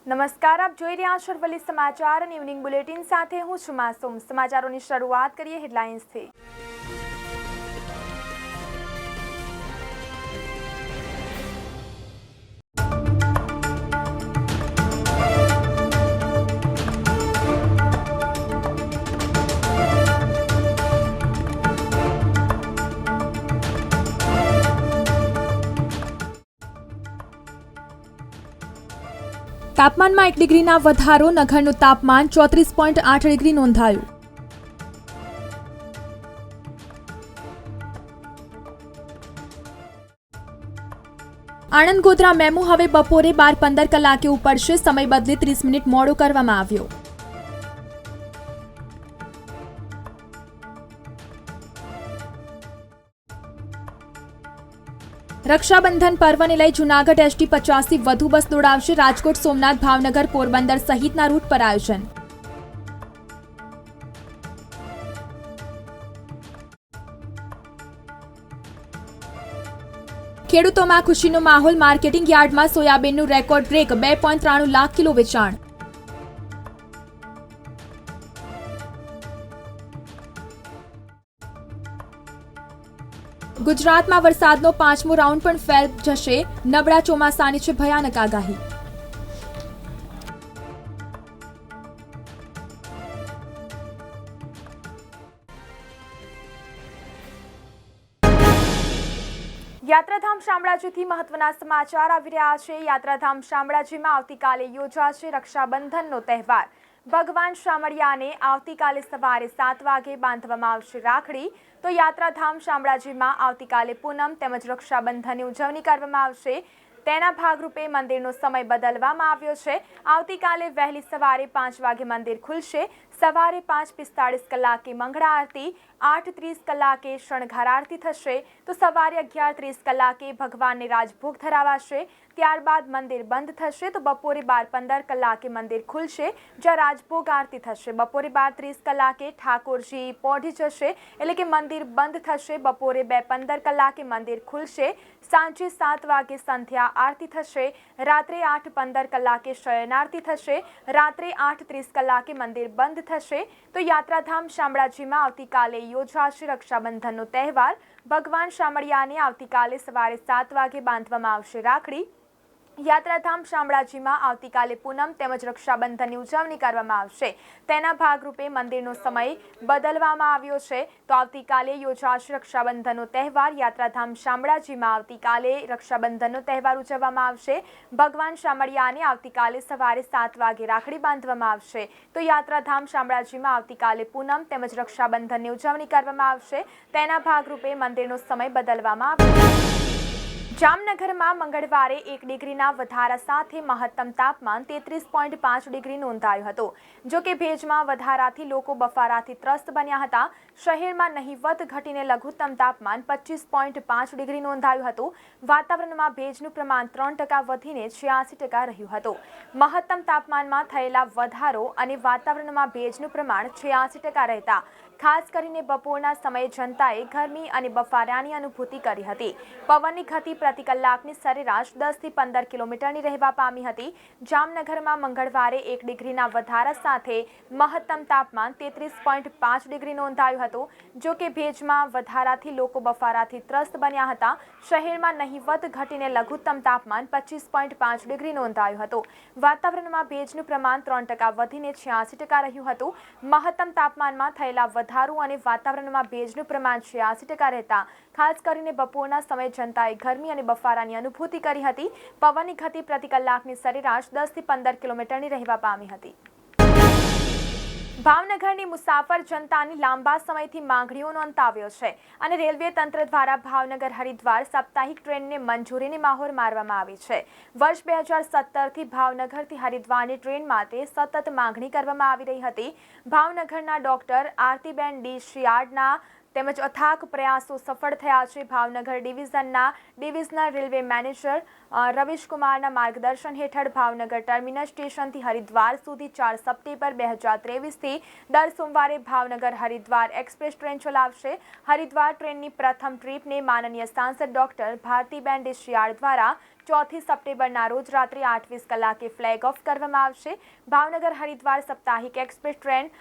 નમસ્કાર, આપ જોઈ રહ્યા છો અરવલ્લી સમાચાર અને ઇવનિંગ બુલેટિન સાથે હું છું માસૂમ। સમાચારોની શરૂઆત કરીએ હેડલાઇન્સથી। તાપમાનમાં 1 ડિગ્રીના વધારો, નગરનું તાપમાન 34.8 ડિગ્રી નોંધાયું। આણંદ ગોધરા મેમુ હવે બપોરે 12:15 કલાકે ઉપડશે, સમય બદલી 30 મિનિટ મોડો કરવામાં આવ્યો। રક્ષાબંધન પર્વને લઈ જૂનાગઢ એસટી 50થી વધુ બસ દોડાવશે। રાજકોટ, સોમનાથ, ભાવનગર, પોરબંદર સહિતના રૂટ પર આયોજન। ખેડૂતોમાં ખુશીનો માહોલ, માર્કેટિંગ યાર્ડમાં સોયાબીનનું રેકોર્ડ બ્રેક, 2.93 લાખ કિલો વેચાણ। ગુજરાતમાં વરસાદનો 5મો રાઉન્ડ પણ ફેલ જશે, નબળા ચોમાસાની છે ભયાનક આગાહી। યાત્રાધામ શામળાજીથી મહત્વના સમાચાર આવી રહ્યા છે। યાત્રાધામ શામળાજીમાં આવતીકાલે યોજાશે રક્ષાબંધનનો તહેવાર। ભગવાન શામળિયાને આવતીકાલે સવારે 7 વાગે બાંધવામાં આવશે રાખડી। તો યાત્રાધામ શામળાજીમાં આવતીકાલે પૂનમ તેમજ રક્ષાબંધનની ઉજવણી કરવામાં આવશે। તેના ભાગરૂપે મંદિરનો સમય બદલવામાં આવ્યો છે। આવતીકાલે વહેલી સવારે 5 વાગે મંદિર ખુલશે। સવારે 5:45 કલાકે મંગળા આરતી, 8:30 કલાકે શણગાર આરતી થશે। તો સવારે 11:30 કલાકે ભગવાનને રાજભોગ ધરાવાશે। ત્યારબાદ મંદિર બંધ થશે। તો બપોરે 12:15 કલાકે મંદિર ખુલશે, જ્યાં રાજભોગ આરતી થશે। બપોરે 12:30 કલાકે ઠાકોરજી પોઢી જશે, એટલે કે મંદિર બંધ થશે। બપોરે 2:15 કલાકે મંદિર ખુલશે। સાંજે 7 વાગે સંધ્યા આરતી થશે। રાત્રે 8:15 કલાકે શયન આરતી થશે। રાત્રે 8:30 કલાકે મંદિર બંધ થશે। તો યાત્રાધામ શામળાજીમાં આવતીકાલે યોજાશે રક્ષાબંધનનો તહેવાર। ભગવાન શામળિયાને આવતીકાલે સવારે 7 વાગે બાંધવામાં આવશે રાખડી। યાત્રાધામ શામળાજીમાં આવતીકાલે પૂનમ તેમજ રક્ષાબંધનની ઉજવણી કરવામાં આવશે। તેના ભાગરૂપે મંદિરનો સમય બદલવામાં આવ્યો છે। તો આવતીકાલે યોજાશે રક્ષાબંધનનો તહેવાર। યાત્રાધામ શામળાજીમાં આવતીકાલે રક્ષાબંધનનો તહેવાર ઉજવવામાં આવશે। ભગવાન શામળિયાને આવતીકાલે સવારે 7 વાગે રાખડી બાંધવામાં આવશે। તો યાત્રાધામ શામળાજીમાં આવતીકાલે પૂનમ તેમજ રક્ષાબંધનની ઉજવણી કરવામાં આવશે। તેના ભાગરૂપે મંદિરનો સમય બદલવામાં આવ્યો। જામનગરમાં મંગળવારે 1 ડિગ્રીના વધારા સાથે મહત્તમ તાપમાન 33.5 ડિગ્રી નોંધાયું હતું। જો કે ભેજમાં વધારાથી લોકો બફારાથી ત્રસ્ત બન્યા હતા। શહેરમાં નહિવત ઘટીને લઘુત્તમ તાપમાન 25.5 ડિગ્રી નોંધાયું હતું। વાતાવરણમાં ભેજનું પ્રમાણ 3% વધીને 86% રહ્યું હતું। મહત્તમ તાપમાનમાં થયેલા વધારો અને વાતાવરણમાં ભેજનું પ્રમાણ 86% રહેતા ખાસ કરીને બપોરના સમયે જનતાએ ગરમી અને બફારાની અનુભૂતિ કરી હતી। પવનની ગતિ પ્રતિ કલાકની સરેરાશ 10 થી 15 કિલોમીટરની રહેવા પામી હતી। જામનગરમાં મંગળવારે 1 ડિગ્રીના વધારા સાથે મહત્તમ તાપમાન 33.5 ડિગ્રી નોંધાયું હતું। જો કે ભેજમાં વધારાથી લોકો બફારાથી ત્રસ્ત બન્યા હતા। શહેરમાં નહિવત ઘટીને લઘુત્તમ તાપમાન 25.5 ડિગ્રી નોંધાયું હતું। વાતાવરણમાં ભેજનું પ્રમાણ 3% વધીને 86% રહ્યું હતું। મહત્તમ તાપમાનમાં થયેલા વધારો અને વાતાવરણમાં ભેજનું પ્રમાણ 86% રહેતા ખાસ કરીને બપોરના સમયે જનતાએ ગરમી અને બફારાની અનુભૂતિ કરી હતી। પવનની ગતિ પ્રતિ કલાકની સરેરાશ 10 થી 15 કિલોમીટરની રહેવા પામી હતી। ભાવનગરની મુસાફર જનતાની લાંબા સમયથી માંગણીઓનો અંત આવ્યો છે અને રેલવે તંત્ર દ્વારા ભાવનગર હરિદ્વાર સાપ્તાહિક ટ્રેનને મંજૂરીની મહોર મારવામાં આવી છે। વર્ષ 2017થી ભાવનગરથી હરિદ્વારની ટ્રેન માટે સતત માંગણી કરવામાં આવી રહી હતી। ભાવનગરના ડોક્ટર આરતીબેન ડી શિયાળના તેમજ અથાક પ્રયાસો સફળ થયા છે। ભાવનગર ડિવિઝનના ડિવિઝનલ રેલવે મેનેજર રવિશકુમારના માર્ગદર્શન હેઠળ ભાવનગર ટર્મિનસ સ્ટેશનથી હરિદ્વાર સુધી 4 સપ્ટેમ્બર 2023થી દર સોમવારે ભાવનગર હરિદ્વાર એક્સપ્રેસ ટ્રેન ચલાવશે। હરિદ્વાર ટ્રેનની પ્રથમ ટ્રીપને માનનીય સાંસદ ડોક્ટર ભારતીબેન ડિશિયાળ દ્વારા 4 સપ્ટેમ્બરના રોજ રાત્રે 8:20 કલાકે ફ્લેગ ઓફ કરવામાં આવશે. ભાવનગર હરિદ્વાર સાપ્તાહિક એક્સપ્રેસ ટ્રેન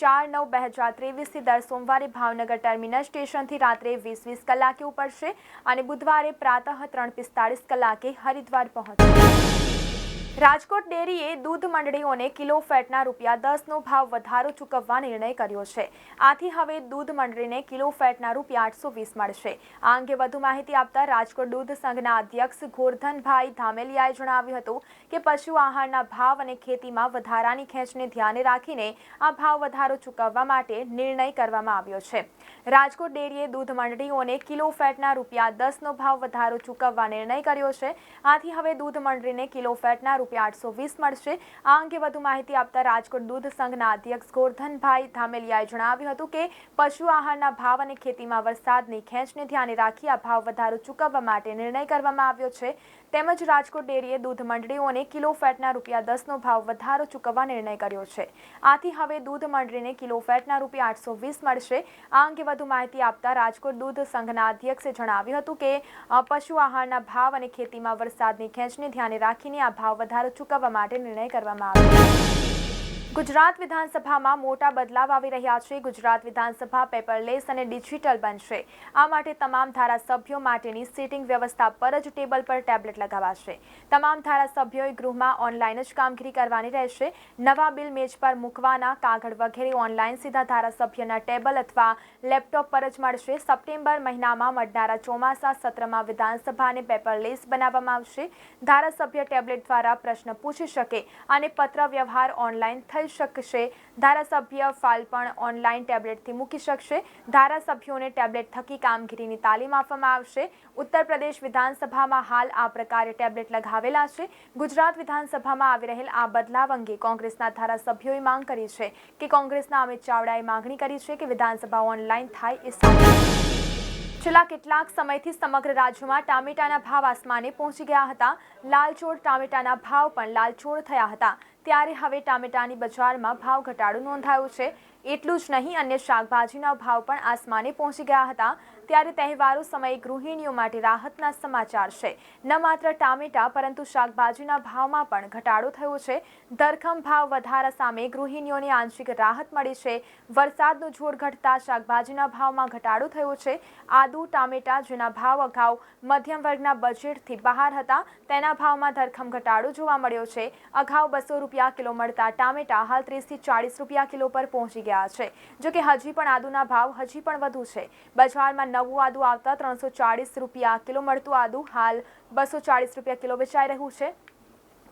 4/9/2023 દર સોમવારે ભાવનગર ટર્મિનસ સ્ટેશનથી રાત્રે 20:20 કલાકે ઉપડશે અને બુધવારે પ્રાતઃ 3:45 કલાકે હરિદ્વાર પહોંચશે. રાજકોટ ડેરીએ દૂધ મંડળીઓને કિલો ફેટના ₹10નો ભાવ વધારો ચૂકવવા નિર્ણય કર્યો છે. આથી હવે દૂધ મંડળીને કિલો ફેટના ₹820 મળશે. આ અંગે વધુ માહિતી આપતા રાજકોટ દૂધ સંઘના અધ્યક્ષ ગોરધનભાઈ ધામેલિયાએ જણાવ્યું હતું કે પશુ આહારના ભાવ અને ખેતીમાં વધારાની ખેંચને ધ્યાને રાખીને આ ભાવ વધારો ચૂકવવા માટે નિર્ણય કરવામાં આવ્યો છે. રાજકોટ ડેરીએ દૂધ મંડળીઓને કિલો ફેટના ₹10નો ભાવ વધારો ચૂકવવા નિર્ણય કર્યો છે. આથી હવે દૂધ મંડળીને કિલો ફેટના ₹820 મળશે. આ અંગે વધુ માહિતી આપતા રાજકોટ દૂધ સંઘના અધ્યક્ષ ગોરધનભાઈ ધામેલિયાએ જણાવ્યું હતું કે પશુ આહારના ભાવ અને ખેતીમાં વરસાદની ખેંચને ધ્યાને રાખી આ ભાવ વધારો ચૂકવવા માટે નિર્ણય કરવામાં આવ્યો છે. તેમજ રાજકોટ ડેરીએ દૂધ મંડળીઓને કિલો ફેટના ₹10નો ભાવ વધારો ચૂકવવા નિર્ણય કર્યો છે. આથી હવે દૂધ મંડળીને કિલો ફેટના ₹820 મળશે. આ અંગે વધુ માહિતી આપતા રાજકોટ દૂધ સંઘના અધ્યક્ષે જણાવ્યું હતું કે પશુ આહારના ભાવ અને ખેતીમાં વરસાદની ખેંચને ધ્યાને રાખીને આ ભાવ વધારો ચૂકવવા માટે નિર્ણય કરવામાં આવ્યો. ગુજરાત વિધાનસભામાં મોટા બદલાવ આવી રહ્યા છે. ગુજરાત વિધાનસભા પેપરલેસ અને ડિજિટલ બનશે. આ માટે તમામ ધારાસભ્યો માટેની સીટિંગ વ્યવસ્થા પર જ ટેબલ પર ટેબ્લેટ લગાવાશે. તમામ ધારાસભ્યોએ ગૃહમાં ઓનલાઈન જ કામગીરી કરવાની રહેશે. નવા બિલ મેજ પર મૂકવાના કાગળ વગેરે ઓનલાઈન સીધા ધારાસભ્યના ટેબલ અથવા લેપટોપ પર જ મળશે. સપ્ટેમ્બર મહિનામાં મળનારા ચોમાસા સત્રમાં વિધાનસભાને પેપરલેસ બનાવવામાં આવશે. ધારાસભ્ય ટેબ્લેટ દ્વારા પ્રશ્ન પૂછી શકે અને પત્ર વ્યવહાર ઓનલાઈન થઈ શકશે. ધારાસભ્ય ફાઇલ પણ ઓનલાઈન ટેબ્લેટથી મૂકી શકશે. ધારાસભ્યોને ટેબ્લેટ થકી કામગીરીની તાલીમ આપવામાં આવશે. ઉત્તર પ્રદેશ વિધાનસભામાં હાલ આ પ્રકારે ટેબ્લેટ લગાવેલા છે. ગુજરાત વિધાનસભામાં આવી રહેલ આ બદલાવ અંગે કોંગ્રેસના ધારાસભ્યોએ માંગ કરી છે કે કોંગ્રેસના અમિત ચાવડાએ માંગણી કરી છે કે વિધાનસભા ઓનલાઈન થાય એ સાથે. છેલ્લા કેટલાક સમયથી સમગ્ર રાજ્યમાં ટામેટાના ભાવ આસમાને પહોંચી ગયા હતા. લાલચોળ ટામેટાના ભાવ પણ લાલચોળ થયા હતા. ત્યારે હવે ટામેટાની બજારમાં ભાવ ઘટાડો નોંધાયો છે. એટલું જ નહીં, અન્ય શાકભાજીના ભાવ પણ આસમાને પહોંચી ગયા હતા. ત્યારે તહેવારો સમયે ગૃહિણીઓ માટે રાહતના સમાચાર છે. ન માત્ર ટામેટા પરંતુ શાકભાજીના ભાવમાં પણ ઘટાડો થયો છે. ધરખમ ભાવ વધારા સામે ગૃહિણીઓને આંશિક રાહત મળી છે. વરસાદનું જોર ઘટતા શાકભાજીના ભાવમાં ઘટાડો થયો છે. આદુ, ટામેટા જેના ભાવ અગાઉ મધ્યમ વર્ગના બજેટથી બહાર હતા તેના ભાવમાં ધરખમ ઘટાડો જોવા મળ્યો છે. અગાઉ ₹200 કિલો મળતા ટામેટા હાલ ₹30 થી ₹40 કિલો પર પહોંચી ગયા છે. જોકે હજી પણ આદુના ભાવ હજી પણ વધુ છે. બજારમાં નવું આદુ આવતા ₹340 કિલો મળતું આદુ હાલ ₹240 કિલો વેચાઈ રહ્યું છે.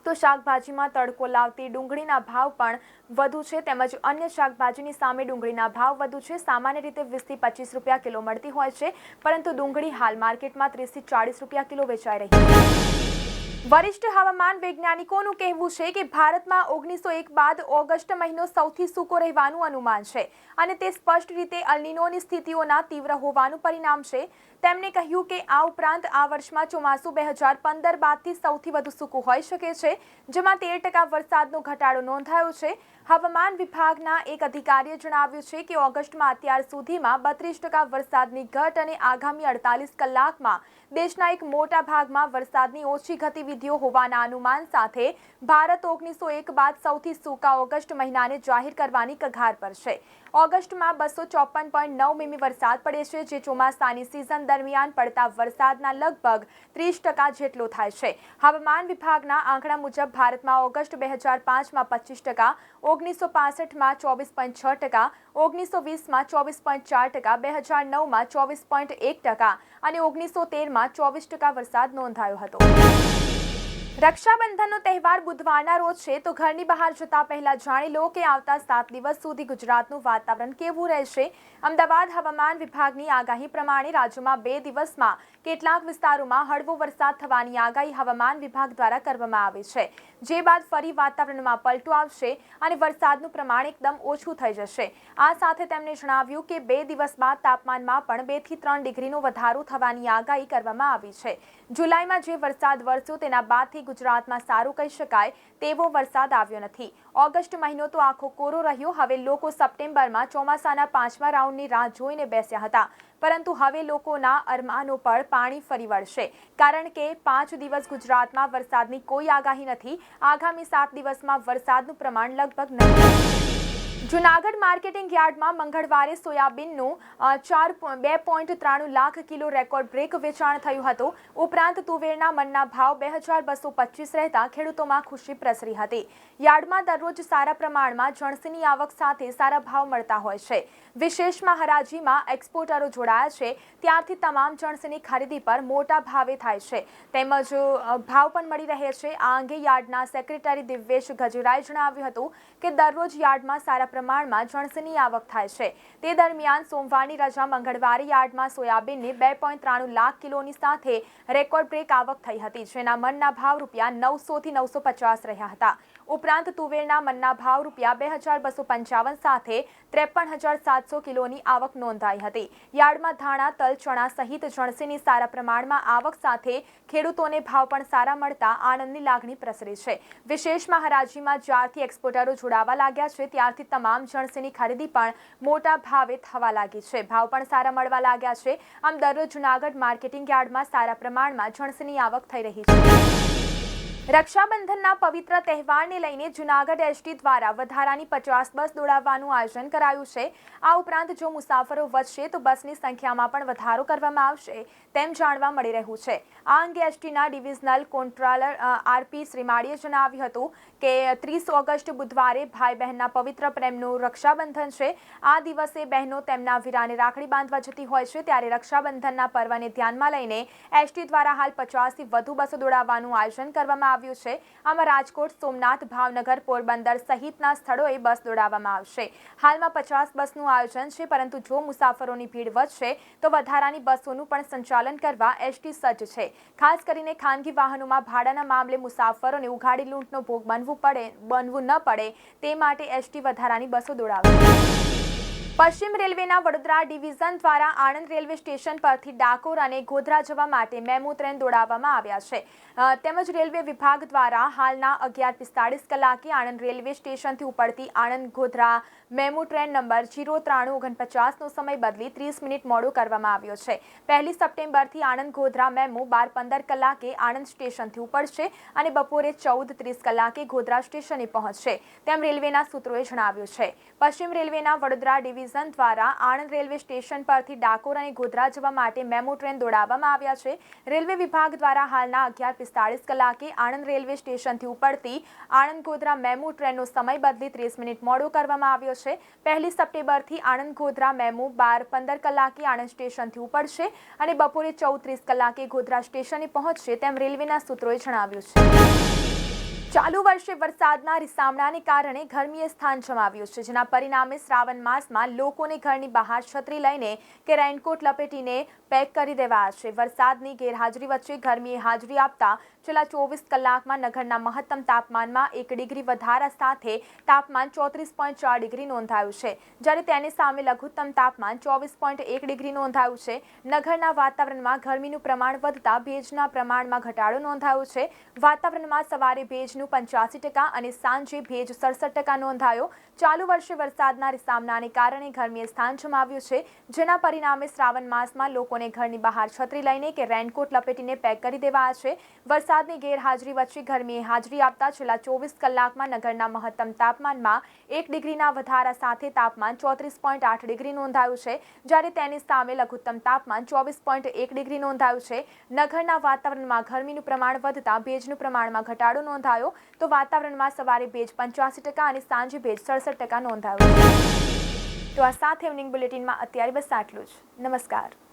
તો શાકભાજીમાં તડકો લાવતી ડુંગળીના ભાવ પણ વધુ છે. તેમજ અન્ય શાકભાજીની સામે ડુંગળીના ભાવ વધુ છે. સામાન્ય રીતે ₹20 થી ₹25 કિલો મળતી હોય છે, પરંતુ ડુંગળી હાલ માર્કેટમાં ₹30 થી ₹40 કિલો વેચાઈ રહી છે. વરિષ્ઠ હવામાન વૈજ્ઞાનિકોનું કહેવું છે કે ભારતમાં 1901 બાદ ઓગસ્ટ મહિનો સૌથી સૂકો રહેવાનું અનુમાન છે અને તે સ્પષ્ટ રીતે અલ નીનોની સ્થિતિઓના તીવ્ર હોવાનું પરિણામ છે. તેમણે કહ્યું કે આ ઉપરાંત આ વર્ષમાં ચોમાસું 2015 બાદથી સૌથી વધુ સૂકું હોઈ શકે છે, જેમાં 13% વરસાદનો ઘટાડો નોંધાયો છે. હવામાન વિભાગના એક અધિકારીએ જણાવ્યું છે કે ઓગસ્ટમાં અત્યાર સુધીમાં 32% વરસાદની ઘટ અને આગામી 48 કલાકમાં દેશના એક મોટા ભાગમાં વરસાદની ઓછી ગતિવિધિઓ હોવાના અનુમાન સાથે ભારત 1901 બાદ સૌથી સૂકા ઓગસ્ટ મહિનાને જાહેર કરવાની કગાર પર છે. ઓગસ્ટમાં 254.9 મીમી વરસાદ પડે છે, જે ચોમાસાની સિઝન દરમિયાન પડતા વરસાદના લગભગ 30% જેટલો થાય છે. હવામાન વિભાગના આંકડા મુજબ ભારતમાં ઓગસ્ટ 2005માં 25%, 1965માં 24.6%, 1920માં 24.4%, 2009માં 24.1% અને 1913માં 24% વરસાદ નોંધાયો હતો. રક્ષાબંધનનો તહેવાર બુધવારના રોજ છે, તો ઘરની બહાર જતા પહેલા જાણી લો કે આવતા 7 દિવસ સુધી ગુજરાતનું વાતાવરણ કેવું રહેશે. અમદાવાદ હવામાન વિભાગની આગાહી પ્રમાણે રાજ્યમાં 2 દિવસમાં કેટલાક વિસ્તારોમાં હળવો વરસાદ થવાની આગાહી હવામાન વિભાગ દ્વારા કરવામાં આવી છે. જે બાદ ફરી વાતાવરણમાં પલટો આવશે અને વરસાદનું પ્રમાણ એકદમ ઓછું થઈ જશે. આ સાથે તેમણે જણાવ્યું કે 2 દિવસ બાદ તાપમાનમાં પણ 2 થી 3 ડિગ્રીનો વધારો થવાની આગાહી કરવામાં આવી છે. જુલાઈમાં જે વરસાદ વરસ્યો તેના બાદથી ગુજરાતમાં સારું કહી શકાય તેવો વરસાદ આવ્યો નથી. ઓગસ્ટ મહિનો તો આખો કોરો રહ્યો. હવે લોકો સપ્ટેમ્બરમાં ચોમાસાના 5મા રાઉન્ડની રાહ જોઈને બેસ્યા હતા. પરંતુ હવે લોકોના અરમાનો પર પાણી ફરી વળશે, કારણ કે 5 દિવસ ગુજરાતમાં વરસાદની કોઈ આગાહી નથી. આગામી 7 દિવસમાં વરસાદનું પ્રમાણ લગભગ નહીં. જૂનાગઢ માર્કેટિંગ યાર્ડમાં મંગળવારે સોયાબીનનું 2.93 લાખ કિલો રેકોર્ડ બ્રેક વેચાણ થયું હતું. ઉપરાંત તુવેરના મણના ભાવ 2225 રહેતા ખેડૂતોમાં ખુશી પ્રસરી હતી. યાર્ડમાં દરરોજ સારા પ્રમાણમાં જણસીની આવક સાથે સારા ભાવ મળતા હોય છે. વિશેષમાં હરાજીમાં એક્સપોર્ટરો જોડાયા છે ત્યારથી તમામ જણસીની ખરીદી પર મોટા ભાવે થાય છે, તેમજ ભાવ પણ મળી રહે છે. આ અંગે યાર્ડના સેક્રેટરી દિવ્યેશ ગજેરાએ જણાવ્યું હતું કે દરરોજ યાર્ડમાં સારા પ્રમાણમાં જણસીની આવક થાય છે. તે દરમિયાન સોમવારની રજા મંગળવારે યાર્ડમાં સોયાબીનની 2.93 લાખ કિલોની સાથે રેકોર્ડ બ્રેક આવક થઈ હતી, જેના મણના ભાવ રૂપિયા 900 થી 950 રહ્યા હતા. ઉપરાંત તુવેરના મણના ભાવ રૂપિયા 2255 સાથે 53,700 કિલોની આવક નોંધાઈ હતી. યાર્ડમાં ધાણા, તલ, ચણા સહિત જણસીની સારા પ્રમાણમાં આવક સાથે ખેડૂતોને ભાવ પણ સારા મળતા આનંદની લાગણી પ્રસરી છે. વિશેષમાં હરાજીમાં જ્યારથી એક્સપોર્ટરો જોડાવા લાગ્યા છે ત્યારથી તમામ જણસીની ખરીદી પણ મોટા ભાવે થવા લાગી છે. ભાવ પણ સારા મળવા લાગ્યા છે. આમ દરરોજ જૂનાગઢ માર્કેટિંગ યાર્ડમાં સારા પ્રમાણમાં જણસીની આવક થઈ રહી છે. રક્ષાબંધનના પવિત્ર તહેવારને લઈને જૂનાગઢ એસટી દ્વારા વધારાની 50 બસ દોડાવવાનું આયોજન કરાયું છે. આ ઉપરાંત જો મુસાફરો વધશે તો બસની સંખ્યામાં પણ વધારો કરવામાં આવશે તેમ જાણવા મળી રહ્યું છે. આ અંગે એસટીના ડિવિઝનલ કોન્ટ્રોલર આરપી શ્રીમાળીએ જણાવ્યું હતું કે 30 ઓગસ્ટ બુધવારે ભાઈ બહેનના પવિત્ર પ્રેમનું રક્ષાબંધન છે. આ દિવસે બહેનો તેમના વીરાને રાખડી બાંધવા જતી હોય છે, ત્યારે રક્ષાબંધનના પર્વને ધ્યાનમાં લઈને એસટી દ્વારા હાલ 50થી વધુ બસો દોડાવવાનું આયોજન કરવામાં આવ્યું છે. આમાં રાજકોટ, સોમનાથ, ભાવનગર, પોરબંદર સહિતના સ્થળોએ બસ દોડાવવામાં આવશે. હાલમાં 50 બસનું આયોજન છે, પરંતુ જો મુસાફરોની ભીડ વધશે તો વધારાની બસોનું પણ સંચાલન કરવા એસટી સજ્જ છે. ખાસ કરીને ખાનગી વાહનોમાં ભાડાના મામલે મુસાફરોને ઉઘાડી લૂંટનો ભોગ બનવું ન પડે તે માટે એસટી વધારાની બસો દોડાવશે. પશ્ચિમ રેલવેના વડોદરા ડિવિઝન દ્વારા આણંદ રેલવે સ્ટેશન પરથી ડાકોર અને ગોધરા જવા માટે મેમુ ટ્રેન દોડાવવામાં આવ્યા છે. તેમજ રેલવે વિભાગ દ્વારા હાલના 11:45 કલાકે આણંદ રેલવે સ્ટેશનથી ઉપડતી Anand Godhra MEMU train number 0349નો સમય બદલી 30 મિનિટ મોડો કરવામાં આવ્યો છે. 1 સપ્ટેમ્બરથી આણંદ ગોધરા મેમુ 12:15 કલાકે આણંદ સ્ટેશનથી ઉપડશે અને બપોરે 14:30 કલાકે ગોધરા સ્ટેશને પહોંચશે, તેમ રેલવેના સૂત્રોએ જણાવ્યું છે. પશ્ચિમ રેલવેના વડોદરા ડિવિઝન દ્વારા આણંદ રેલવે સ્ટેશન પરથી ડાકોર અને ગોધરા જવા માટે મેમુ ટ્રેન દોડાવવામાં આવ્યા છે. રેલવે વિભાગ દ્વારા હાલના 11:45 કલાકે આણંદ રેલવે સ્ટેશનથી ઉપડતી આણંદ ગોધરા મેમુ ટ્રેનનો સમય બદલી 30 મિનિટ મોડો કરવામાં આવ્યો છે. 1 સપ્ટેમ્બરથી આણંદ ગોધરા મેમુ 12:15 કલાકે આણંદ સ્ટેશનથી ઉપડશે અને બપોરે 14:30 કલાકે ગોધરા સ્ટેશને પહોંચશે, તેમ રેલવેના સૂત્રોએ જણાવ્યું છે. ચાલુ વર્ષે વરસાદના રીસામણાને કારણે ગરમીએ સ્થાન જમાવ્યું છે, જેના પરિણામે શ્રાવણ માસમાં લોકોને ઘરની બહાર છત્રી લઈને કે રેનકોટ લપેટીને પેક કરી દેવાયા છે. વરસાદની ગેરહાજરી વચ્ચે ગરમીએ હાજરી આપતા છેલ્લા 24 કલાકમાં નગરના મહત્તમ તાપમાનમાં 1 ડિગ્રી વધારા સાથે તાપમાન 34.4 ડિગ્રી નોંધાયું છે, જ્યારે તેની સામે લઘુત્તમ તાપમાન 24.1 ડિગ્રી નોંધાયું છે. નગરના વાતાવરણમાં ગરમીનું પ્રમાણ વધતા ભેજના પ્રમાણમાં ઘટાડો નોંધાયો છે. વાતાવરણમાં સવારે ભેજનું 85% અને સાંજે ભેજ 67% નોંધાયો. ચાલુ વર્ષે વરસાદના રીસામણાને કારણે ગરમીએ સ્થાન જમાવ્યું છે, જેના પરિણામે શ્રાવણ માસમાં લોકોને ઘરની બહાર છત્રી લઈને કે રેનકોટ લપેટીને પેક કરી દેવાયા છે. વરસાદની ગેરહાજરી વચ્ચે ગરમીએ હાજરી આપતા છેલ્લા 24 કલાકમાં નગરના મહત્તમ તાપમાનમાં 1 ડિગ્રીના વધારા સાથે તાપમાન 34.8 ડિગ્રી નોંધાયું છે, જ્યારે તેની સામે લઘુત્તમ તાપમાન 24.1 ડિગ્રી નોંધાયું છે. નગરના વાતાવરણમાં ગરમીનું પ્રમાણ વધતા ભેજનું પ્રમાણમાં ઘટાડો નોંધાયો, તો વાતાવરણમાં સવારે ભેજ 85% અને સાંજે ભેજ 67% નોંધાયો છે. તો આ સાથે ઇવનિંગ બુલેટિનમાં અત્યારે બસ આટલું જ. નમસ્કાર.